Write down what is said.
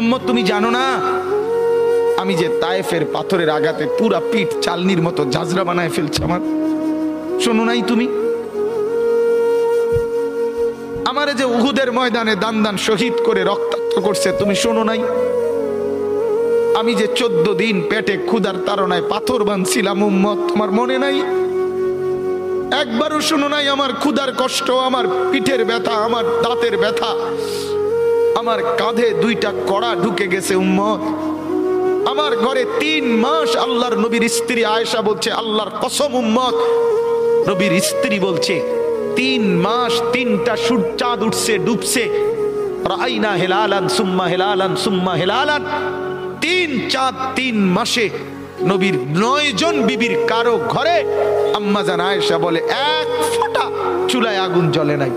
উম্মত তুমি জানো না আমি যে তায়েফের পাথরের আঘাতে পুরা পিঠ চালনির মতো জাজরা বানায় ফেলছে আমার? শোনো নাই তুমি? আমারে যে উহুদের ময়দানে দান দান শহীদ করে রক্তাক্ত করছে, তুমি শোনো নাই? আমি যে 14 দিন পেটে ক্ষুধার তাড়নায় পাথর বাঁধছিলাম, উম্মত তোমার মনে নাই? একবারও শোনো নাই আমার ক্ষুধার কষ্ট, আমার পিঠের ব্যথা, আমার দাঁতের ব্যথা, আমার কাঁধে 2টা কড়া ঢুকে গেছে উম্মত। আমার ঘরে 3 মাস আল্লাহর নবীর স্ত্রী আয়েশা বলছে, আল্লাহর কসম উম্মত, নবীর স্ত্রী বলছে 3 মাস 3টা চাঁদ উঠছে ডুবছে, রাইনা হেলালান সুম্মা হেলালান সুম্মা হেলালান, 3 চাঁদ 3 মাসে নবীর 9 জন বিবির কারো ঘরে আম্মা জান আয়েশা বলে 1 ফোঁটা চুলায় আগুন জ্বলে নাই।